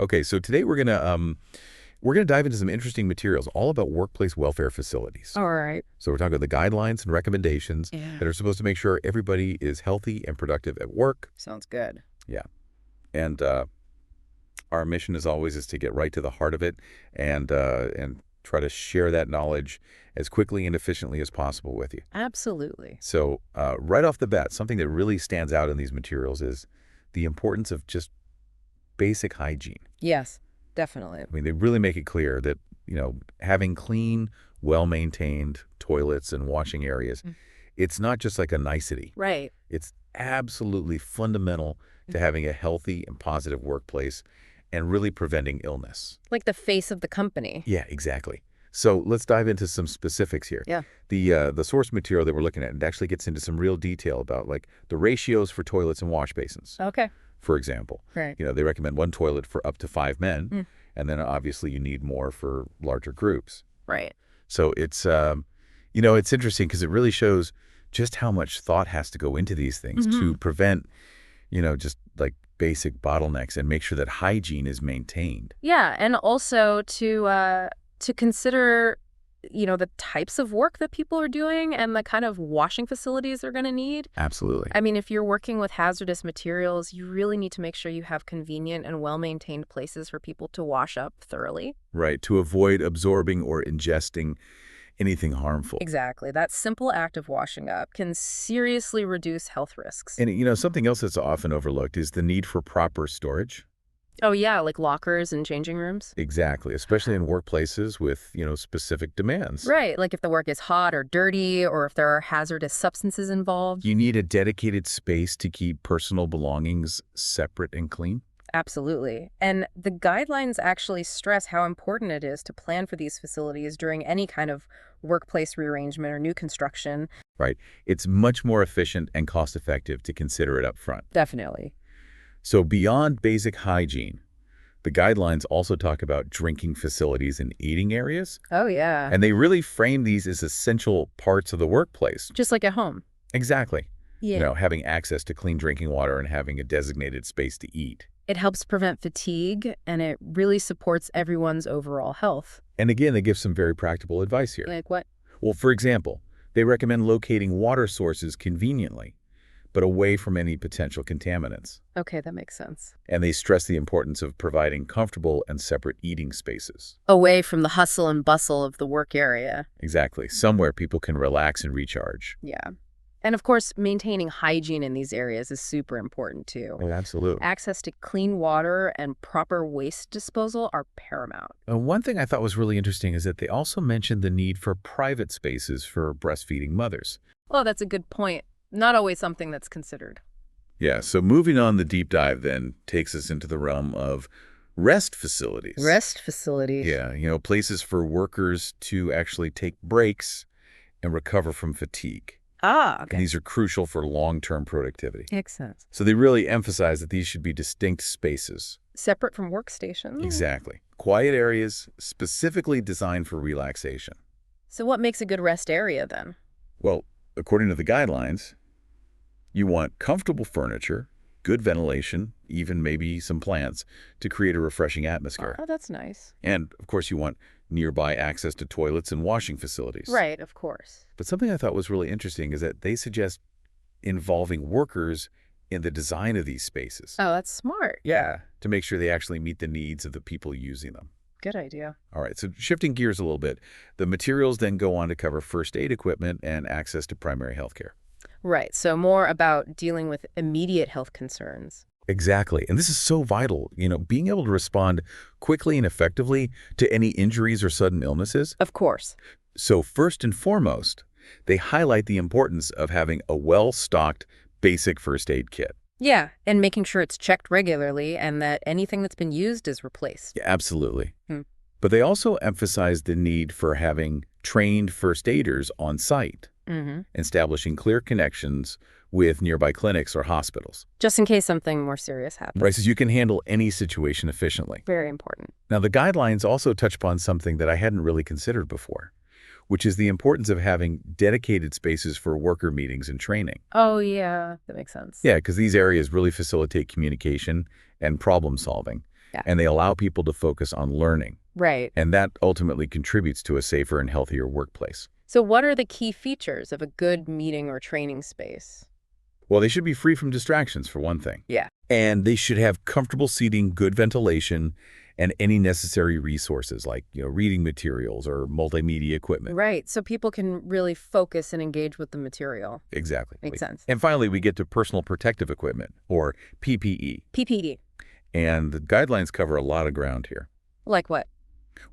Okay, so today we're gonna dive into some interesting materials all about workplace welfare facilities. All right. So we're talking about the guidelines and recommendations Yeah. that are supposed to make sure everybody is healthy and productive at work. Sounds good. Yeah. And our mission, as always, is to get right to the heart of it and try to share that knowledge as quickly and efficiently as possible with you. Absolutely. So right off the bat, something that really stands out in these materials is the importance of just basic hygiene. Yes, definitely. I mean, they really make it clear that, having clean, well-maintained toilets and washing areas, it's not just like a nicety. Right. It's absolutely fundamental to having a healthy and positive workplace and really preventing illness. Like the face of the company. Yeah, exactly. So let's dive into some specifics here. Yeah. The source material that we're looking at, it actually gets into some real detail about like the ratios for toilets and wash basins. Okay. For example, Right. they recommend one toilet for up to 5 men, and then obviously you need more for larger groups. Right. So it's, it's interesting because it really shows just how much thought has to go into these things to prevent, just like basic bottlenecks and make sure that hygiene is maintained. Yeah, and also to consider, the types of work that people are doing and the kind of washing facilities they're going to need. Absolutely. I mean, if you're working with hazardous materials, you really need to make sure you have convenient and well-maintained places for people to wash up thoroughly. Right, to avoid absorbing or ingesting anything harmful. Exactly. That simple act of washing up can seriously reduce health risks. And, something else that's often overlooked is the need for proper storage. Oh, yeah, like lockers and changing rooms. Exactly, especially in workplaces with, specific demands. Right, like if the work is hot or dirty or if there are hazardous substances involved. You need a dedicated space to keep personal belongings separate and clean. Absolutely. And the guidelines actually stress how important it is to plan for these facilities during any kind of workplace rearrangement or new construction. Right. It's much more efficient and cost-effective to consider it up front. Definitely. So beyond basic hygiene, the guidelines also talk about drinking facilities and eating areas. Oh, yeah. And they really frame these as essential parts of the workplace. Just like at home. Exactly. Yeah. Having access to clean drinking water and having a designated space to eat. It helps prevent fatigue, and it really supports everyone's overall health. And again, they give some very practical advice here. Like what? Well, for example, they recommend locating water sources conveniently, but away from any potential contaminants. Okay, that makes sense. And they stress the importance of providing comfortable and separate eating spaces. Away from the hustle and bustle of the work area. Exactly. Somewhere people can relax and recharge. Yeah. And of course, maintaining hygiene in these areas is super important too. Oh, absolutely. Access to clean water and proper waste disposal are paramount. One thing I thought was really interesting is that they also mentioned the need for private spaces for breastfeeding mothers. Well, that's a good point. Not always something that's considered. Yeah, so moving on, the deep dive then takes us into the realm of rest facilities. Rest facilities. Yeah, places for workers to actually take breaks and recover from fatigue. Ah, okay. And these are crucial for long-term productivity. Makes sense. So they really emphasize that these should be distinct spaces. Separate from workstations? Exactly. Quiet areas specifically designed for relaxation. So what makes a good rest area then? Well, according to the guidelines, you want comfortable furniture, good ventilation, even maybe some plants to create a refreshing atmosphere. Oh, that's nice. And, of course, you want nearby access to toilets and washing facilities. Right, of course. But something I thought was really interesting is that they suggest involving workers in the design of these spaces. Oh, that's smart. Yeah, to make sure they actually meet the needs of the people using them. Good idea. All right, so shifting gears a little bit, the materials then go on to cover first aid equipment and access to primary health care. Right, so more about dealing with immediate health concerns. Exactly. And this is so vital, being able to respond quickly and effectively to any injuries or sudden illnesses. Of course. So first and foremost, they highlight the importance of having a well-stocked basic first aid kit. Yeah, and making sure it's checked regularly and that anything that's been used is replaced. Yeah, absolutely. But they also emphasize the need for having trained first aiders on site, establishing clear connections with nearby clinics or hospitals. Just in case something more serious happens. Right, so you can handle any situation efficiently. Very important. Now, the guidelines also touch upon something that I hadn't really considered before, which is the importance of having dedicated spaces for worker meetings and training. Oh, yeah, that makes sense. Yeah, because these areas really facilitate communication and problem solving. Yeah. And they allow people to focus on learning. Right. And that ultimately contributes to a safer and healthier workplace. So what are the key features of a good meeting or training space? Well, they should be free from distractions, for one thing. Yeah. And they should have comfortable seating, good ventilation, and any necessary resources like, reading materials or multimedia equipment. Right. So people can really focus and engage with the material. Exactly. Makes sense. And finally, we get to personal protective equipment, or PPE. PPE. And the guidelines cover a lot of ground here. Like what?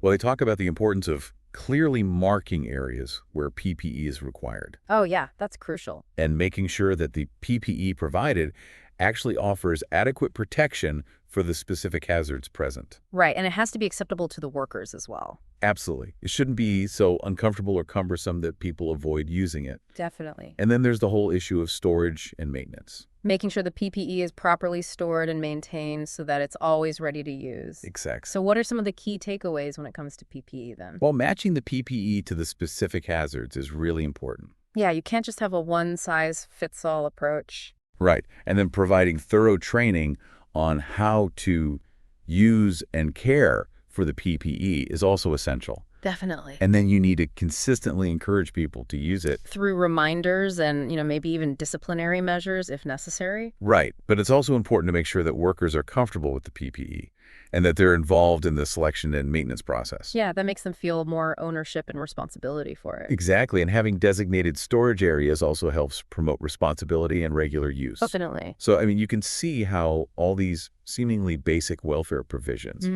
Well, they talk about the importance of clearly marking areas where PPE is required. Oh, yeah. That's crucial. And making sure that the PPE provided actually offers adequate protection for the specific hazards present. Right. And it has to be acceptable to the workers as well. Absolutely. It shouldn't be so uncomfortable or cumbersome that people avoid using it. Definitely. And then there's the whole issue of storage and maintenance. Making sure the PPE is properly stored and maintained so that it's always ready to use. Exactly. So what are some of the key takeaways when it comes to PPE then? Well, matching the PPE to the specific hazards is really important. Yeah, you can't just have a one-size-fits-all approach. Right. And then providing thorough training on how to use and care for the PPE is also essential. Definitely. And then you need to consistently encourage people to use it. Through reminders and, maybe even disciplinary measures if necessary. Right. But it's also important to make sure that workers are comfortable with the PPE and that they're involved in the selection and maintenance process. Yeah, that makes them feel more ownership and responsibility for it. Exactly. And having designated storage areas also helps promote responsibility and regular use. Definitely. So, you can see how all these seemingly basic welfare provisions,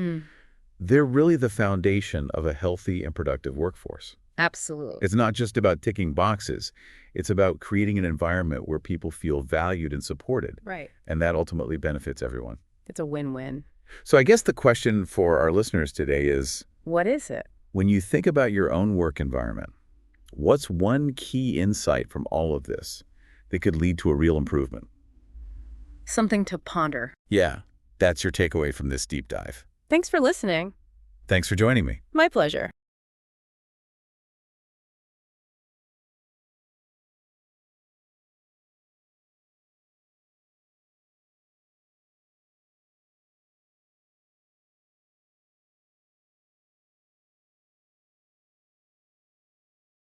they're really the foundation of a healthy and productive workforce. Absolutely. It's not just about ticking boxes. It's about creating an environment where people feel valued and supported. Right. And that ultimately benefits everyone. It's a win-win. So I guess the question for our listeners today is, what is it? when you think about your own work environment, what's one key insight from all of this that could lead to a real improvement? Something to ponder. Yeah, that's your takeaway from this deep dive. Thanks for listening. Thanks for joining me. My pleasure.